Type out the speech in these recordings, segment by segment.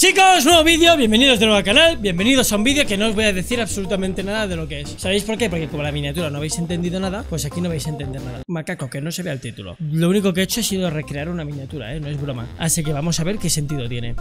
Chicos, nuevo vídeo, bienvenidos de nuevo al canal, bienvenidos a un vídeo que no os voy a decir absolutamente nada de lo que es. ¿Sabéis por qué? Porque como la miniatura no habéis entendido nada, pues aquí no vais a entender nada. Macaco, que no se vea el título. Lo único que he hecho ha sido recrear una miniatura, no es broma. Así que vamos a ver qué sentido tiene.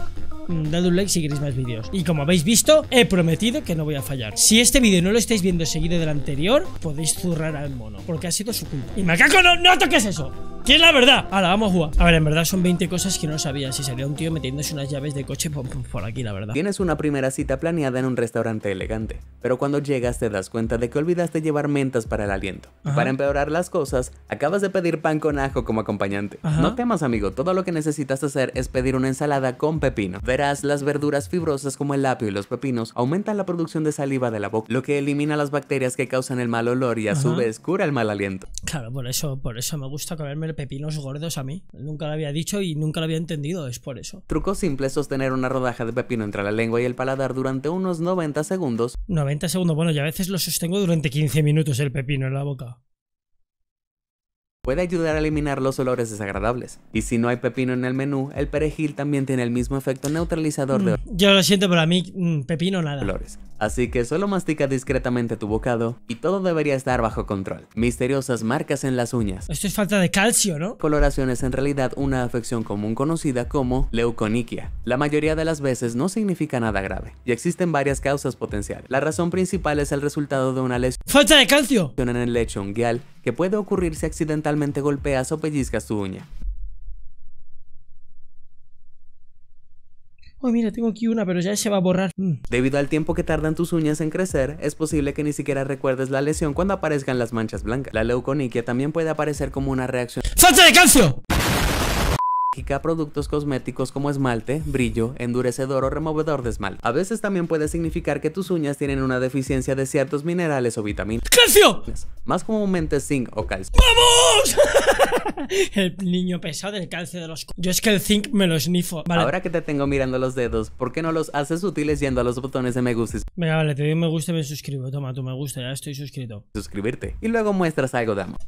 Dadle un like si queréis más vídeos. Y como habéis visto, he prometido que no voy a fallar. Si este vídeo no lo estáis viendo seguido del anterior, podéis zurrar al mono, porque ha sido su culpa. Y Macaco, no toques eso. ¿Qué es la verdad? Ahora, vamos a jugar. A ver, en verdad son 20 cosas que no sabía. Si salía un tío metiéndose unas llaves de coche por aquí, la verdad. Tienes una primera cita planeada en un restaurante elegante, pero cuando llegas te das cuenta de que olvidaste llevar mentas para el aliento. Para empeorar las cosas, acabas de pedir pan con ajo como acompañante. No temas, amigo, todo lo que necesitas hacer es pedir una ensalada con pepino. Verás, las verduras fibrosas como el apio y los pepinos aumentan la producción de saliva de la boca, lo que elimina las bacterias que causan el mal olor y a su vez cura el mal aliento. Claro, por eso me gusta comerme pepinos gordos a mí. Nunca lo había dicho y nunca lo había entendido, es por eso. Truco simple es sostener una rodaja de pepino entre la lengua y el paladar durante unos 90 segundos. 90 segundos, bueno, ya a veces lo sostengo durante 15 minutos el pepino en la boca. Puede ayudar a eliminar los olores desagradables. Y si no hay pepino en el menú, el perejil también tiene el mismo efecto neutralizador de yo lo siento, pero a mí pepino nada. olores. Así que solo mastica discretamente tu bocado y todo debería estar bajo control. Misteriosas marcas en las uñas. Esto es falta de calcio, ¿no? Coloración es en realidad una afección común conocida como leuconiquia. La mayoría de las veces no significa nada grave y existen varias causas potenciales. La razón principal es el resultado de una lesión ¡falta de calcio! en el lecho unguial que puede ocurrir si accidentalmente golpeas o pellizcas tu uña. Oh, mira, tengo aquí una, pero ya se va a borrar. Debido al tiempo que tardan tus uñas en crecer, es posible que ni siquiera recuerdes la lesión cuando aparezcan las manchas blancas. La leuconiquia también puede aparecer como una reacción ¡falta de calcio! a productos cosméticos como esmalte, brillo, endurecedor o removedor de esmalte. A veces también puede significar que tus uñas tienen una deficiencia de ciertos minerales o vitaminas. ¡Calcio! Más comúnmente zinc o calcio. ¡Vamos! El niño pesado del calcio de los... Yo es que el zinc me lo snifo. Vale. Ahora que te tengo mirando los dedos, ¿por qué no los haces útiles yendo a los botones de me gusta y Venga, vale, te doy un me gusta y me suscribo. Toma, tu me gusta, ya estoy suscrito. suscribirte? Y luego muestras algo de amor.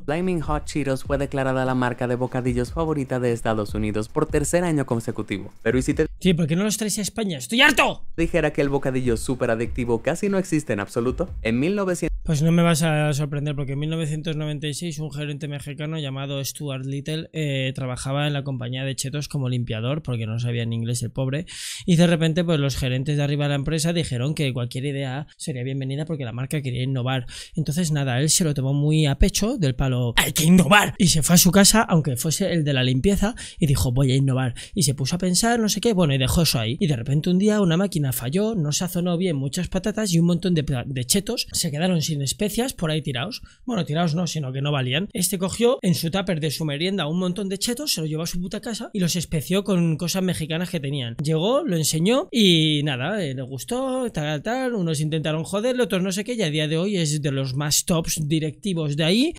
Flaming Hot Cheetos fue declarada la marca de bocadillos favorita de Estados Unidos por tercer año consecutivo. Pero ¿y si te Sí, ¿por qué no los traes a España? ¡Estoy harto! dijera que el bocadillo súper adictivo casi no existe en absoluto? En 1900 Pues no me vas a sorprender, porque en 1996 un gerente mexicano llamado Stuart Little trabajaba en la compañía de chetos como limpiador, porque no sabía en inglés el pobre, y de repente pues los gerentes de arriba de la empresa dijeron que cualquier idea sería bienvenida porque la marca quería innovar. Entonces nada, él se lo tomó muy a pecho, del palo ¡hay que innovar! Y se fue a su casa, aunque fuese el de la limpieza, y dijo voy a innovar. Y se puso a pensar, no sé qué, bueno, y dejó eso ahí. Y de repente un día una máquina falló, no sazonó bien muchas patatas y un montón de chetos se quedaron sin especias por ahí tirados. Bueno, tirados no, sino que no valían. Este cogió en su tupper de su merienda un montón de chetos, se lo llevó a su puta casa y los especió con cosas mexicanas que tenían. Llegó, lo enseñó y nada, le gustó, tal, unos intentaron joderle, otros no sé qué, y a día de hoy es de los más tops directivos de ahí.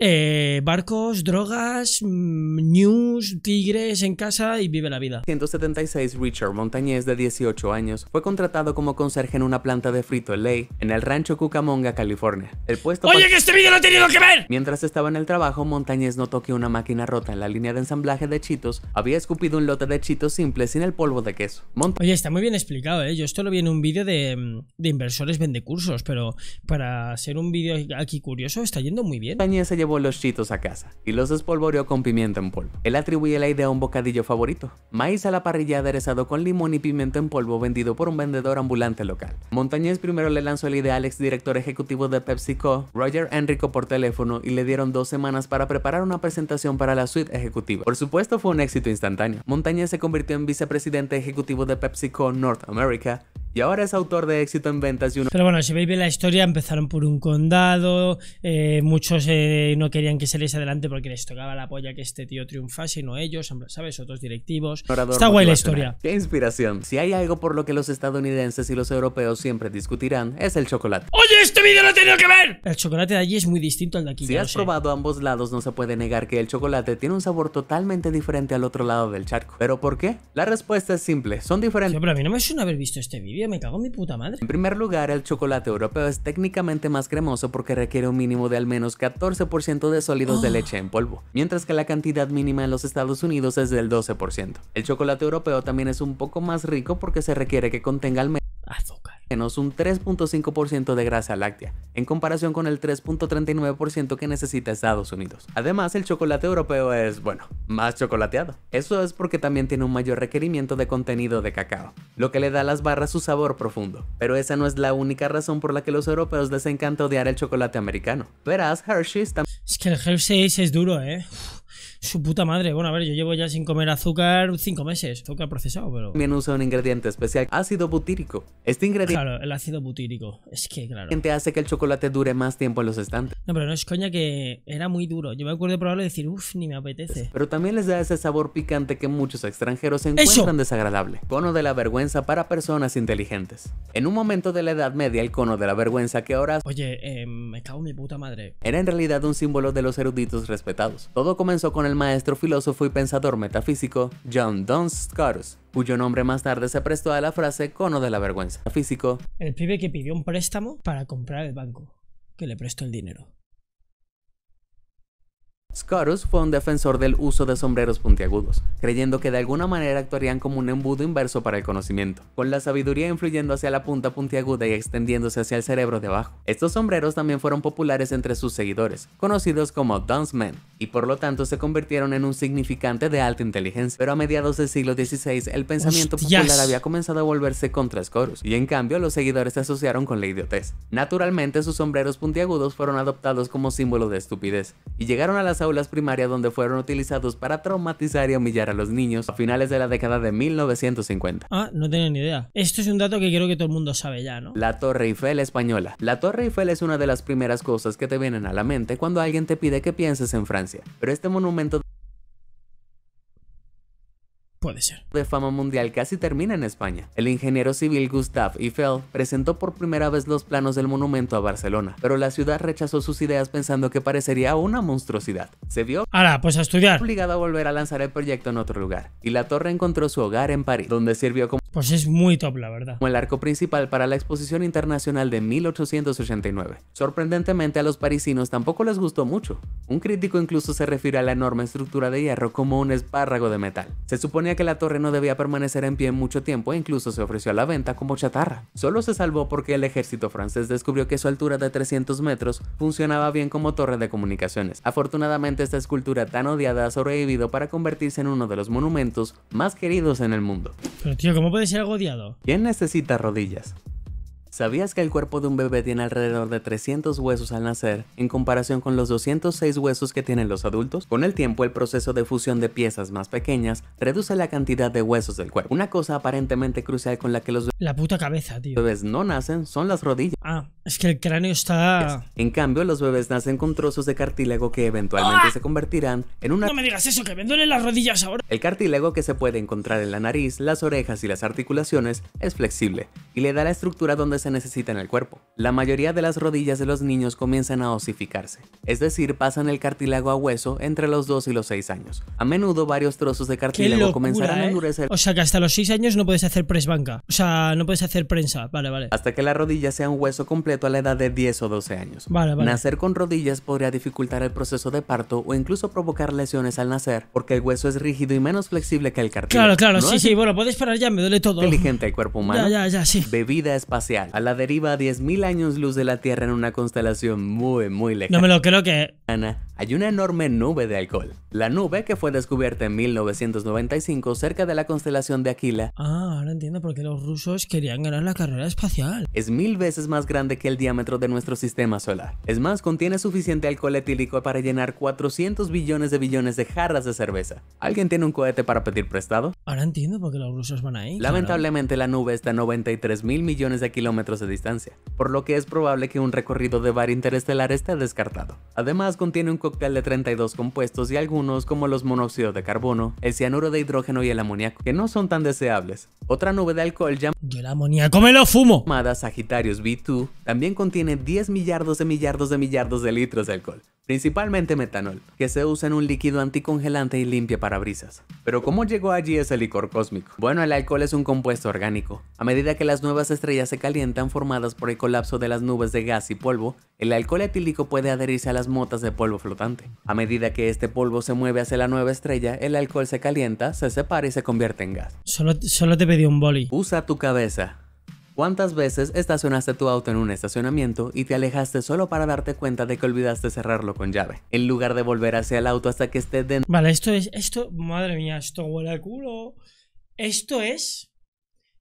Barcos, drogas, news, tigres en casa y vive la vida. 176 Richard Montañez, de 18 años, fue contratado como conserje en una planta de Frito-Lay en el rancho Cucamonga, California. El puesto ¡Oye, que este vídeo lo he tenido que ver! Mientras estaba en el trabajo, Montañez notó que una máquina rota en la línea de ensamblaje de Cheetos había escupido un lote de Cheetos simples sin el polvo de queso. Oye, está muy bien explicado, ¿eh? Yo esto lo vi en un vídeo de inversores vendecursos, pero para ser un vídeo aquí curioso está yendo muy bien. Montañez se llevó los Cheetos a casa y los espolvoreó con pimienta en polvo. Él atribuye la idea a un bocadillo favorito: maíz a la parrilla aderezado con limón y pimiento en polvo vendido por un vendedor ambulante local. Montañez primero le lanzó la idea al exdirector ejecutivo de PepsiCo, Roger Enrico, por teléfono y le dieron 2 semanas para preparar una presentación para la suite ejecutiva. Por supuesto fue un éxito instantáneo. Montañez se convirtió en vicepresidente ejecutivo de PepsiCo North America y ahora es autor de éxito en ventas y Pero bueno, si veis bien la historia, empezaron por un condado, muchos no querían que saliese adelante porque les tocaba la polla que este tío triunfase y no ellos, ¿sabes? Otros directivos. Está guay la historia. ¡Qué inspiración! Si hay algo por lo que los estadounidenses y los europeos siempre discutirán, es el chocolate. ¡Oye, este vídeo lo he tenido que ver! El chocolate de allí es muy distinto al de aquí. Si has probado ambos lados, no se puede negar que el chocolate tiene un sabor totalmente diferente al otro lado del charco. ¿Pero por qué? La respuesta es simple, son diferentes. Sí, pero a mí no me suena haber visto este vídeo. tío, me cago en mi puta madre. En primer lugar, el chocolate europeo es técnicamente más cremoso porque requiere un mínimo de al menos 14% de sólidos de leche en polvo, mientras que la cantidad mínima en los Estados Unidos es del 12%. El chocolate europeo también es un poco más rico porque se requiere que contenga al menos un 3.5% de grasa láctea, en comparación con el 3.39% que necesita Estados Unidos. Además, el chocolate europeo es, bueno, más chocolateado. Eso es porque también tiene un mayor requerimiento de contenido de cacao, lo que le da a las barras su sabor profundo. Pero esa no es la única razón por la que los europeos les encanta odiar el chocolate americano. Verás, Hershey's también... Es que el Hershey's es duro, Su puta madre. Bueno, a ver, yo llevo ya sin comer azúcar 5 meses. Azúcar procesado, pero... También usa un ingrediente especial, ácido butírico. Este ingrediente... Claro, el ácido butírico. Es que, claro. hace que el chocolate dure más tiempo en los estantes. No, pero no es coña que era muy duro. Yo me acuerdo de probarlo y decir, uff, ni me apetece. Pero también les da ese sabor picante que muchos extranjeros encuentran desagradable. Cono de la vergüenza para personas inteligentes. En un momento de la Edad Media, el cono de la vergüenza, que ahora... Oye, me cago en mi puta madre. Era en realidad un símbolo de los eruditos respetados. Todo comenzó con el maestro filósofo y pensador metafísico John Duns Scotus, cuyo nombre más tarde se prestó a la frase cono de la vergüenza. Físico. El pibe que pidió un préstamo para comprar el banco, que le prestó el dinero. Scotus fue un defensor del uso de sombreros puntiagudos, creyendo que de alguna manera actuarían como un embudo inverso para el conocimiento, con la sabiduría influyendo hacia la punta puntiaguda y extendiéndose hacia el cerebro de abajo. Estos sombreros también fueron populares entre sus seguidores, conocidos como Dunce Men, y por lo tanto se convirtieron en un significante de alta inteligencia. Pero a mediados del siglo XVI el pensamiento popular había comenzado a volverse contra Scotus, y en cambio los seguidores se asociaron con la idiotez. Naturalmente sus sombreros puntiagudos fueron adoptados como símbolo de estupidez, y llegaron a las aulas primarias donde fueron utilizados para traumatizar y humillar a los niños a finales de la década de 1950. Ah, no tenía ni idea. Esto es un dato que creo que todo el mundo sabe ya, ¿no? La Torre Eiffel española. La Torre Eiffel es una de las primeras cosas que te vienen a la mente cuando alguien te pide que pienses en Francia, pero este monumento puede ser de fama mundial casi termina en España. El ingeniero civil Gustave Eiffel presentó por primera vez los planos del monumento a Barcelona, pero la ciudad rechazó sus ideas pensando que parecería una monstruosidad. Se vio pues a estudiar. obligado a volver a lanzar el proyecto en otro lugar, y la torre encontró su hogar en París, donde sirvió como Pues es muy top, la verdad. el arco principal para la exposición internacional de 1889. Sorprendentemente a los parisinos tampoco les gustó mucho. Un crítico incluso se refiere a la enorme estructura de hierro como un espárrago de metal. Se suponía que la torre no debía permanecer en pie mucho tiempo e incluso se ofreció a la venta como chatarra. Solo se salvó porque el ejército francés descubrió que su altura de 300 metros funcionaba bien como torre de comunicaciones. Afortunadamente esta escultura tan odiada ha sobrevivido para convertirse en uno de los monumentos más queridos en el mundo. Pero tío, ¿cómo puede ser algo odiado? ¿Quién necesita rodillas? ¿Sabías que el cuerpo de un bebé tiene alrededor de 300 huesos al nacer, en comparación con los 206 huesos que tienen los adultos? Con el tiempo, el proceso de fusión de piezas más pequeñas reduce la cantidad de huesos del cuerpo. Una cosa aparentemente crucial con la que los La puta cabeza, tío. bebés no nacen son las rodillas. Es que el cráneo está... En cambio, los bebés nacen con trozos de cartílago que eventualmente se convertirán en una... No me digas eso, que me duelen las rodillas ahora. El cartílago que se puede encontrar en la nariz, las orejas y las articulaciones es flexible y le da la estructura donde se necesita en el cuerpo. La mayoría de las rodillas de los niños comienzan a osificarse, es decir, pasan el cartílago a hueso entre los 2 y los 6 años. A menudo varios trozos de cartílago comenzarán a endurecer. O sea que hasta los 6 años no puedes hacer press banca. O sea, no puedes hacer prensa. Vale. Hasta que la rodilla sea un hueso completo a la edad de 10 o 12 años. Vale. Nacer con rodillas podría dificultar el proceso de parto o incluso provocar lesiones al nacer, porque el hueso es rígido y menos flexible que el cartílago. Claro, ¿No sí, bueno, puedes parar ya, me duele todo. Inteligente el cuerpo humano. Ya, sí. Bebida espacial. A la deriva a 10.000 años luz de la Tierra en una constelación muy lejana. No me lo creo que... Hay una enorme nube de alcohol. La nube, que fue descubierta en 1995 cerca de la constelación de Aquila, ahora entiendo por qué los rusos querían ganar la carrera espacial. es 1000 veces más grande que el diámetro de nuestro sistema solar. Es más, contiene suficiente alcohol etílico para llenar 400 billones de jarras de cerveza. ¿Alguien tiene un cohete para pedir prestado? Ahora entiendo por qué los rusos van ahí. Lamentablemente la nube está a 93.000 millones de kilómetros de distancia, por lo que es probable que un recorrido de bar interestelar esté descartado. Además contiene un cóctel de 32 compuestos y algunos, como los monóxidos de carbono, el cianuro de hidrógeno y el amoníaco, que no son tan deseables. Otra nube de alcohol Yo el amoníaco me lo fumo. llamada Sagittarius B2 también contiene 10 millardos de litros de alcohol. principalmente metanol, que se usa en un líquido anticongelante y limpia parabrisas. Pero ¿cómo llegó allí ese licor cósmico? Bueno, el alcohol es un compuesto orgánico. A medida que las nuevas estrellas se calientan formadas por el colapso de las nubes de gas y polvo, el alcohol etílico puede adherirse a las motas de polvo flotante. A medida que este polvo se mueve hacia la nueva estrella, el alcohol se calienta, se separa y se convierte en gas. Solo te pedí un boli. Usa tu cabeza. ¿Cuántas veces estacionaste tu auto en un estacionamiento y te alejaste solo para darte cuenta de que olvidaste cerrarlo con llave, en lugar de volver hacia el auto hasta que esté dentro? Vale, madre mía, esto huele a culo. Esto es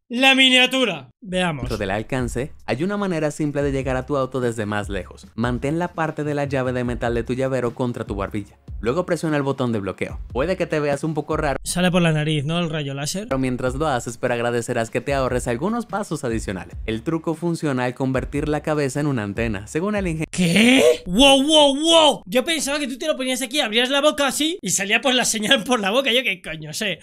la miniatura. Veamos. Dentro del alcance, hay una manera simple de llegar a tu auto desde más lejos. Mantén la parte de la llave de metal de tu llavero contra tu barbilla. Luego presiona el botón de bloqueo. Puede que te veas un poco raro. Sale por la nariz, ¿no? El rayo láser. Pero mientras lo haces, pero agradecerás que te ahorres algunos pasos adicionales. El truco funciona al convertir la cabeza en una antena, según el ingeniero. ¿Qué? ¡Wow, wow, wow! Yo pensaba que tú te lo ponías aquí, abrías la boca así y salía pues la señal por la boca. Yo qué coño sé.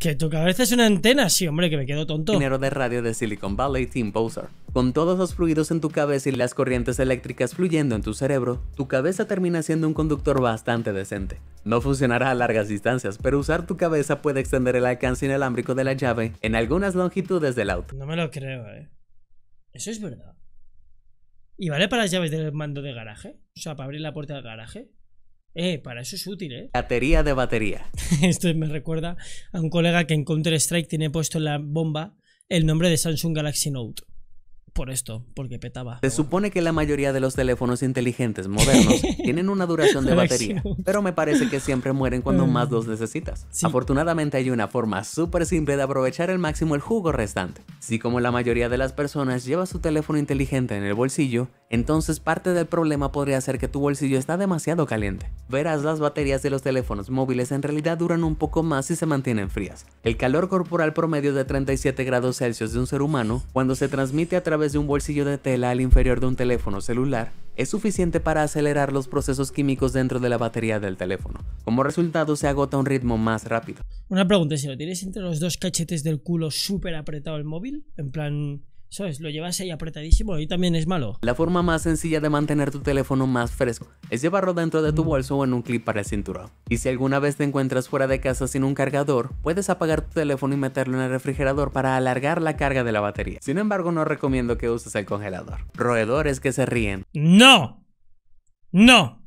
¿Que tu cabeza es una antena? Sí, hombre, que me quedo tonto. Ingeniero de radio de Silicon Valley, Tim Bowser. Con todos los fluidos en tu cabeza y las corrientes eléctricas fluyendo en tu cerebro, tu cabeza termina siendo un conductor bastante decente. No funcionará a largas distancias, pero usar tu cabeza puede extender el alcance inalámbrico de la llave en algunas longitudes del auto. No me lo creo, Eso es verdad. ¿Y vale para las llaves del mando de garaje? O sea, para abrir la puerta del garaje. Para eso es útil, Batería de batería. Esto me recuerda a un colega que en Counter-Strike tiene puesto en la bomba el nombre de Samsung Galaxy Note. Por esto, porque petaba. Se supone que la mayoría de los teléfonos inteligentes modernos tienen una duración de batería, pero me parece que siempre mueren cuando más los necesitas. Sí. Afortunadamente hay una forma súper simple de aprovechar al máximo el jugo restante. Si como la mayoría de las personas llevas su teléfono inteligente en el bolsillo, entonces parte del problema podría ser que tu bolsillo está demasiado caliente. Verás, las baterías de los teléfonos móviles en realidad duran un poco más si se mantienen frías. El calor corporal promedio de 37 grados Celsius de un ser humano, cuando se transmite a través de un bolsillo de tela al inferior de un teléfono celular, es suficiente para acelerar los procesos químicos dentro de la batería del teléfono. Como resultado, se agota a un ritmo más rápido. Una pregunta, si lo tienes entre los dos cachetes del culo súper apretado el móvil, en plan, ¿sabes? Lo llevas ahí apretadísimo y también es malo. La forma más sencilla de mantener tu teléfono más fresco es llevarlo dentro de tu bolso o en un clip para el cinturón. Y si alguna vez te encuentras fuera de casa sin un cargador, puedes apagar tu teléfono y meterlo en el refrigerador para alargar la carga de la batería. Sin embargo, no recomiendo que uses el congelador. Roedores que se ríen. ¡No! ¡No!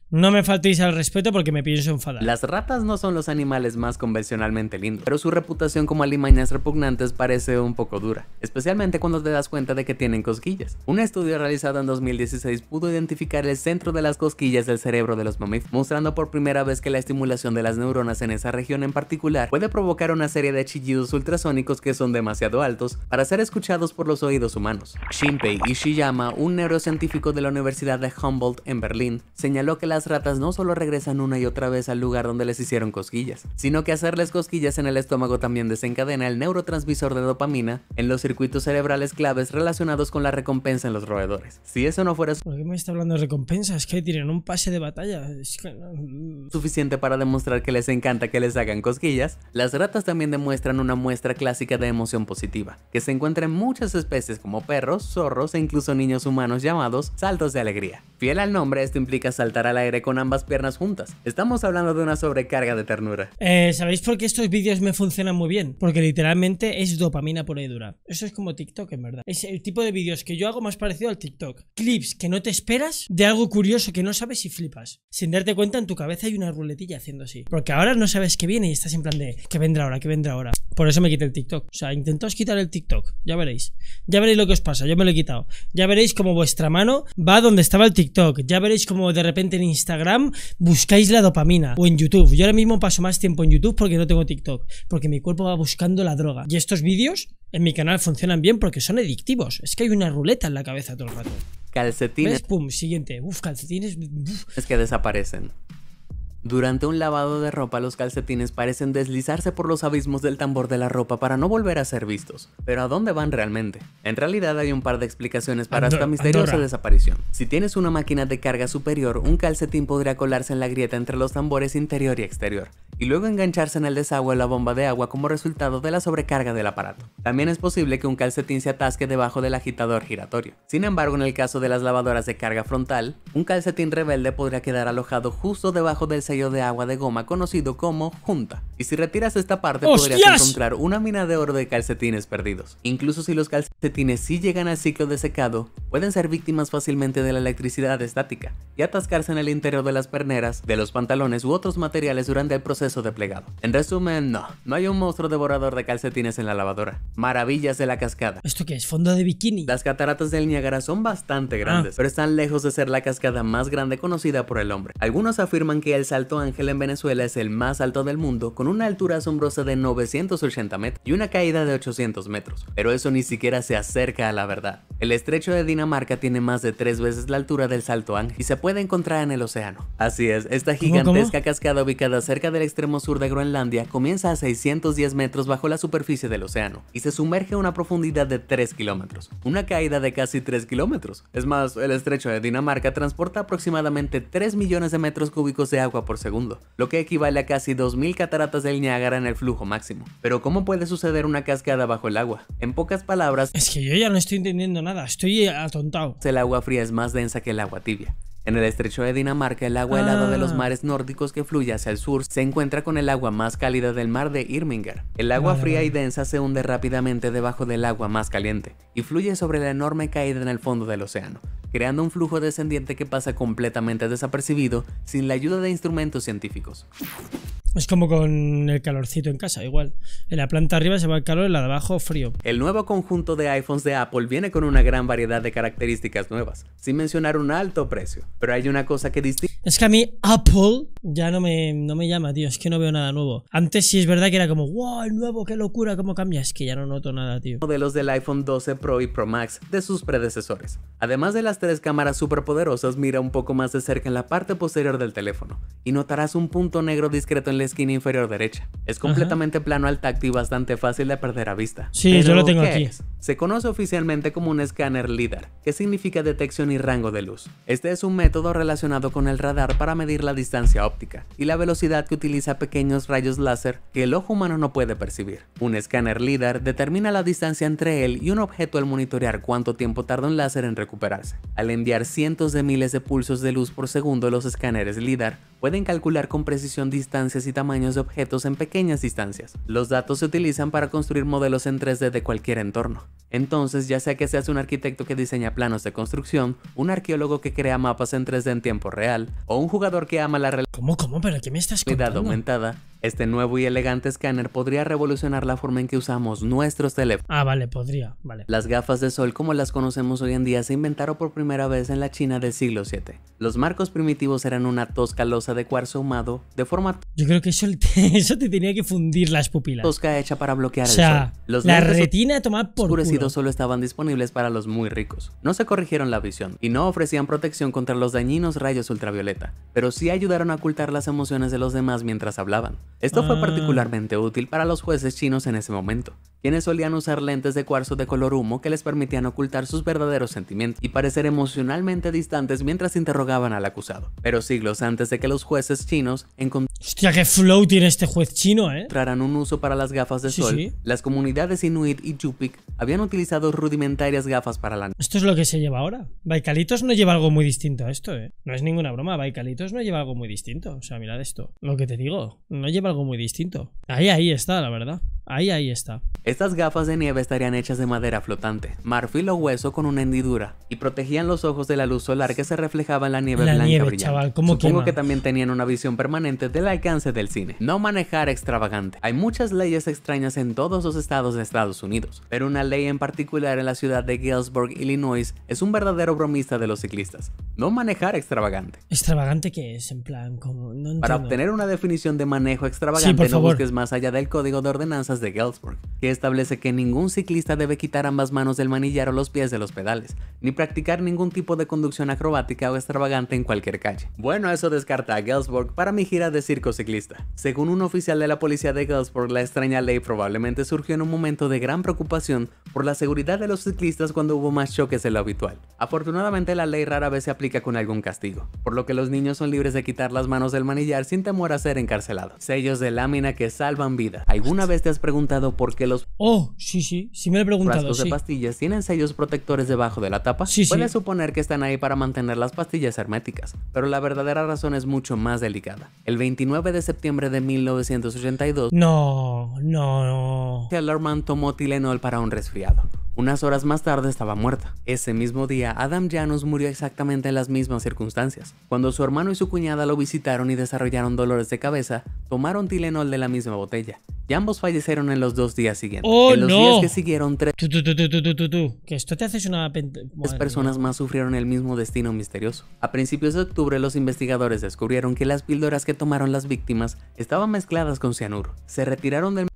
No me faltéis al respeto porque me pienso enfadar. Las ratas no son los animales más convencionalmente lindos, pero su reputación como alimañas repugnantes parece un poco dura, especialmente cuando te das cuenta de que tienen cosquillas. Un estudio realizado en 2016 pudo identificar el centro de las cosquillas del cerebro de los mamíferos, mostrando por primera vez que la estimulación de las neuronas en esa región en particular puede provocar una serie de chillidos ultrasónicos que son demasiado altos para ser escuchados por los oídos humanos. Shinpei Ishiyama, un neurocientífico de la Universidad de Humboldt en Berlín, señaló que las ratas no solo regresan una y otra vez al lugar donde les hicieron cosquillas, sino que hacerles cosquillas en el estómago también desencadena el neurotransmisor de dopamina en los circuitos cerebrales claves relacionados con la recompensa en los roedores. Si eso no fuera ¿por qué me está hablando de recompensas? Que tienen un pase de batalla. Es que suficiente para demostrar que les encanta que les hagan cosquillas, las ratas también demuestran una muestra clásica de emoción positiva, que se encuentra en muchas especies como perros, zorros e incluso niños humanos llamados saltos de alegría. Fiel al nombre, esto implica saltar al aire con ambas piernas juntas. Estamos hablando de una sobrecarga de ternura. ¿Sabéis por qué estos vídeos me funcionan muy bien? Porque literalmente es dopamina pura y dura. Eso es como TikTok, en verdad. Es el tipo de vídeos que yo hago más parecido al TikTok. Clips que no te esperas de algo curioso que no sabes y flipas. Sin darte cuenta, en tu cabeza hay una ruletilla haciendo así. Porque ahora no sabes qué viene y estás en plan de ¿qué vendrá ahora? ¿Qué vendrá ahora? Por eso me quité el TikTok. O sea, intentaos quitar el TikTok. Ya veréis. Ya veréis lo que os pasa. Yo me lo he quitado. Ya veréis cómo vuestra mano va donde estaba el TikTok. Ya veréis cómo de repente en Instagram buscáis la dopamina. O en YouTube. Yo ahora mismo paso más tiempo en YouTube porque no tengo TikTok. Porque mi cuerpo va buscando la droga. Y estos vídeos en mi canal funcionan bien porque son adictivos. Es que hay una ruleta en la cabeza todo el rato. Calcetines. ¿Ves? Pum, siguiente. Uf, calcetines. Es que desaparecen. Durante un lavado de ropa, los calcetines parecen deslizarse por los abismos del tambor de la ropa para no volver a ser vistos. ¿Pero a dónde van realmente? En realidad hay un par de explicaciones para esta misteriosa desaparición. Si tienes una máquina de carga superior, un calcetín podría colarse en la grieta entre los tambores interior y exterior, y luego engancharse en el desagüe o la bomba de agua como resultado de la sobrecarga del aparato. También es posible que un calcetín se atasque debajo del agitador giratorio. Sin embargo, en el caso de las lavadoras de carga frontal, un calcetín rebelde podría quedar alojado justo debajo del sello de agua de goma conocido como junta. Y si retiras esta parte, podrías encontrar una mina de oro de calcetines perdidos. Incluso si los calcetines sí llegan al ciclo de secado, pueden ser víctimas fácilmente de la electricidad estática y atascarse en el interior de las perneras, de los pantalones u otros materiales durante el proceso de plegado. En resumen, no hay un monstruo devorador de calcetines en la lavadora. Maravillas de la cascada. ¿Esto qué es? ¿Fondo de bikini? Las cataratas del Niágara son bastante grandes, pero están lejos de ser la cascada más grande conocida por el hombre. Algunos afirman que el Salto Ángel en Venezuela es el más alto del mundo, con una altura asombrosa de 980 metros y una caída de 800 metros, pero eso ni siquiera se acerca a la verdad. El estrecho de Dinamarca tiene más de 3 veces la altura del Salto Ángel y se puede encontrar en el océano. Así es, esta gigantesca cascada ubicada cerca del extremo sur de Groenlandia comienza a 610 metros bajo la superficie del océano y se sumerge a una profundidad de 3 kilómetros, una caída de casi 3 kilómetros. Es más, el estrecho de Dinamarca transporta aproximadamente 3 millones de metros cúbicos de agua por segundo, lo que equivale a casi 2000 cataratas del Niágara en el flujo máximo. Pero ¿cómo puede suceder una cascada bajo el agua? En pocas palabras, es que yo ya no estoy entendiendo nada, estoy atontado. El agua fría es más densa que el agua tibia. En el estrecho de Dinamarca, el agua helada de los mares nórdicos que fluye hacia el sur se encuentra con el agua más cálida del mar de Irminger. El agua fría y densa se hunde rápidamente debajo del agua más caliente y fluye sobre la enorme caída en el fondo del océano, creando un flujo descendiente que pasa completamente desapercibido sin la ayuda de instrumentos científicos. Es como con el calorcito en casa, igual. En la planta arriba se va el calor, en la de abajo frío. El nuevo conjunto de iPhones de Apple viene con una gran variedad de características nuevas, sin mencionar un alto precio. Pero hay una cosa que distingue. Es que a mí Apple ya no me llama, tío. Es que no veo nada nuevo. Antes sí es verdad que era como, wow, el nuevo, qué locura, cómo cambia. Es que ya no noto nada, tío. Modelos del iPhone 12 Pro y Pro Max de sus predecesores. Además de las 3 cámaras superpoderosas, mira un poco más de cerca en la parte posterior del teléfono y notarás un punto negro discreto en la esquina inferior derecha. Es completamente plano al tacto y bastante fácil de perder a vista. Sí, pero yo lo tengo ¿qué aquí. es? Se conoce oficialmente como un escáner LiDAR, que significa detección y rango de luz. Este es un método relacionado con el radar para medir la distancia óptica y la velocidad que utiliza pequeños rayos láser que el ojo humano no puede percibir. Un escáner LiDAR determina la distancia entre él y un objeto al monitorear cuánto tiempo tarda un láser en recuperarse. Al enviar cientos de miles de pulsos de luz por segundo, los escáneres LiDAR pueden calcular con precisión distancias y tamaños de objetos en pequeñas distancias. Los datos se utilizan para construir modelos en 3D de cualquier entorno. Entonces, ya sea que seas un arquitecto que diseña planos de construcción, un arqueólogo que crea mapas en 3D en tiempo real, o un jugador que ama la ¿Cómo? ¿Pero qué me estás realidad contando? aumentada, este nuevo y elegante escáner podría revolucionar la forma en que usamos nuestros teléfonos. Ah, vale, podría, vale. Las gafas de sol como las conocemos hoy en día se inventaron por primera vez en la China del siglo VII. Los marcos primitivos eran una tosca losa de cuarzo ahumado de forma Yo creo que eso te tenía que fundir las pupilas. tosca hecha para bloquear O sea, el sol. Los la lentes retina tomada por culo. oscurecidos solo estaban disponibles para los muy ricos. No se corrigieron la visión y no ofrecían protección contra los dañinos rayos ultravioleta, pero sí ayudaron a ocultar las emociones de los demás mientras hablaban. Esto fue particularmente útil para los jueces chinos en ese momento, quienes solían usar lentes de cuarzo de color humo que les permitían ocultar sus verdaderos sentimientos y parecer emocionalmente distantes mientras interrogaban al acusado. Pero siglos antes de que los jueces chinos Hostia, qué flow tiene este juez chino, encontraran un uso para las gafas de sol, sí. las comunidades Inuit y Yupik habían utilizado rudimentarias gafas para la Esto es lo que se lleva ahora. Baikalitos no lleva algo muy distinto a esto, No es ninguna broma. Baikalitos no lleva algo muy distinto. O sea, mirad esto. Lo que te digo, no lleva algo muy distinto. Ahí está, la verdad. Ahí está. Estas gafas de nieve estarían hechas de madera flotante, marfil o hueso con una hendidura, y protegían los ojos de la luz solar que se reflejaba en la nieve blanca brillante. Chaval, ¿cómo Supongo quema? que también tenían una visión permanente del alcance del cine. No manejar extravagante. Hay muchas leyes extrañas en todos los estados de Estados Unidos, pero una ley en particular en la ciudad de Galesburg, Illinois, es un verdadero bromista de los ciclistas. No manejar extravagante. ¿Extravagante qué es? En plan, como... No entiendo. Para obtener una definición de manejo extravagante, por no favor. busques más allá del Código de Ordenanzas de Galesburg, que establece que ningún ciclista debe quitar ambas manos del manillar o los pies de los pedales, ni practicar ningún tipo de conducción acrobática o extravagante en cualquier calle. Bueno, eso descarta a Galesburg para mi gira de circo ciclista. Según un oficial de la policía de Galesburg, la extraña ley probablemente surgió en un momento de gran preocupación por la seguridad de los ciclistas cuando hubo más choques de lo habitual. Afortunadamente la ley rara vez se aplica con algún castigo, por lo que los niños son libres de quitar las manos del manillar sin temor a ser encarcelados. Sellos de lámina que salvan vida. ¿Alguna vez te has preguntado por qué los sí me lo he preguntado, frascos de pastillas tienen sellos protectores debajo de la tapa? Puedes suponer que están ahí para mantener las pastillas herméticas, pero la verdadera razón es mucho más delicada. El 29 de septiembre de 1982, Kellerman tomó Tylenol para un resfriado. Unas horas más tarde estaba muerta. Ese mismo día, Adam Janus murió exactamente en las mismas circunstancias. Cuando su hermano y su cuñada lo visitaron y desarrollaron dolores de cabeza, tomaron Tylenol de la misma botella. Y ambos fallecieron en los 2 días siguientes. En los días que siguieron, tres que esto te haces una... personas más sufrieron el mismo destino misterioso. A principios de octubre, los investigadores descubrieron que las píldoras que tomaron las víctimas estaban mezcladas con cianuro. Se retiraron del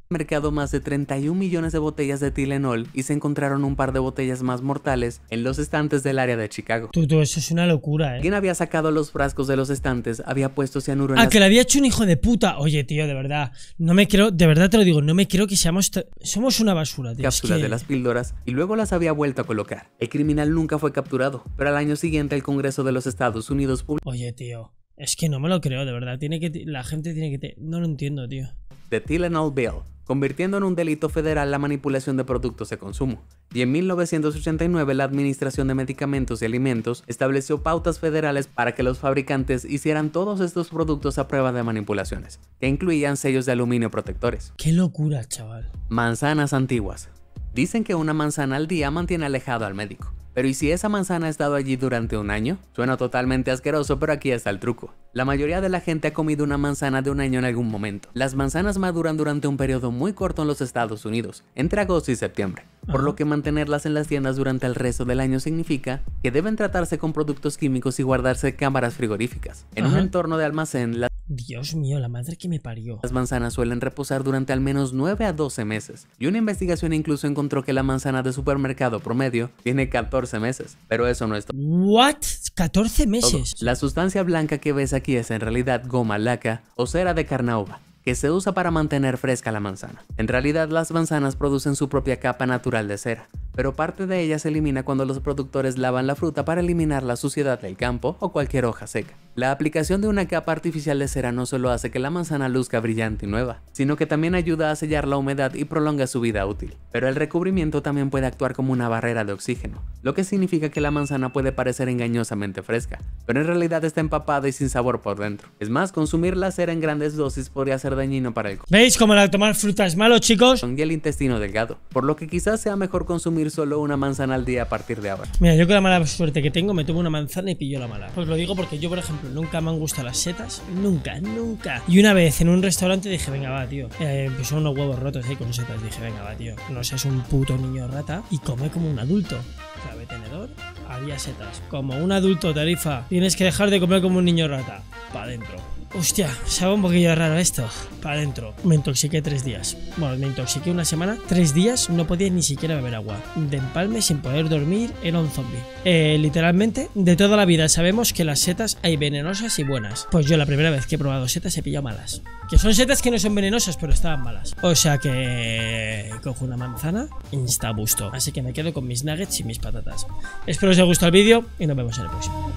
mercado más de 31 millones de botellas de Tylenol y se encontraron un par de botellas más mortales en los estantes del área de Chicago. Eso es una locura, Quien había sacado los frascos de los estantes había puesto cianuro en las... que le había hecho un hijo de puta. Oye, tío, de verdad, no me creo, de verdad te lo digo, no me creo que somos una basura, tío. Cápsulas de las píldoras y luego las había vuelto a colocar. El criminal nunca fue capturado, pero al año siguiente el Congreso de los Estados Unidos publicó... Oye, tío, es que no me lo creo, de verdad. La gente tiene que... No lo entiendo, tío. The Tylenol Bill, convirtiendo en un delito federal la manipulación de productos de consumo. Y en 1989 la Administración de Medicamentos y Alimentos estableció pautas federales para que los fabricantes hicieran todos estos productos a prueba de manipulaciones, que incluían sellos de aluminio protectores. ¡Qué locura, chaval! Manzanas antiguas. Dicen que una manzana al día mantiene alejado al médico. Pero ¿y si esa manzana ha estado allí durante un año? Suena totalmente asqueroso, pero aquí está el truco. La mayoría de la gente ha comido una manzana de un año en algún momento. Las manzanas maduran durante un periodo muy corto en los Estados Unidos, entre agosto y septiembre, por lo que mantenerlas en las tiendas durante el resto del año significa que deben tratarse con productos químicos y guardarse en cámaras frigoríficas. En un entorno de almacén, Dios mío, la madre que me parió. Las manzanas suelen reposar durante al menos 9 a 12 meses, y una investigación incluso encontró que la manzana de supermercado promedio tiene 14 meses, pero eso no es todo. ¿What? ¿14 meses? La sustancia blanca que ves aquí es en realidad goma laca o cera de carnauba, que se usa para mantener fresca la manzana. En realidad las manzanas producen su propia capa natural de cera, pero parte de ella se elimina cuando los productores lavan la fruta para eliminar la suciedad del campo o cualquier hoja seca. La aplicación de una capa artificial de cera no solo hace que la manzana luzca brillante y nueva, sino que también ayuda a sellar la humedad y prolonga su vida útil. Pero el recubrimiento también puede actuar como una barrera de oxígeno, lo que significa que la manzana puede parecer engañosamente fresca, pero en realidad está empapada y sin sabor por dentro. Es más, consumir la cera en grandes dosis podría ser dañino para el ¿Veis cómo el tomar fruta es malo, chicos? Y el intestino delgado, por lo que quizás sea mejor consumir solo una manzana al día a partir de ahora. Mira, yo con la mala suerte que tengo me tomo una manzana y pillo la mala. Pues lo digo porque yo, por ejemplo, nunca me han gustado las setas, nunca. Y una vez en un restaurante dije, venga va, tío, pues son unos huevos rotos ahí con setas, dije, venga va, tío, no seas un puto niño rata y come como un adulto. Clave tenedor, había setas. Como un adulto, Tarifa, tienes que dejar de comer como un niño rata. Pa' dentro. Hostia, sabe un poquillo raro esto. Para adentro. Me intoxiqué 3 días. Bueno, me intoxiqué una semana. 3 días no podía ni siquiera beber agua. De empalme, sin poder dormir, era un zombie. Literalmente, de toda la vida sabemos que las setas hay venenosas y buenas. Pues yo la primera vez que he probado setas he pillado malas. Que son setas que no son venenosas, pero estaban malas. O sea que... cojo una manzana, insta gusto. Así que me quedo con mis nuggets y mis patatas. Espero os haya gustado el vídeo y nos vemos en el próximo.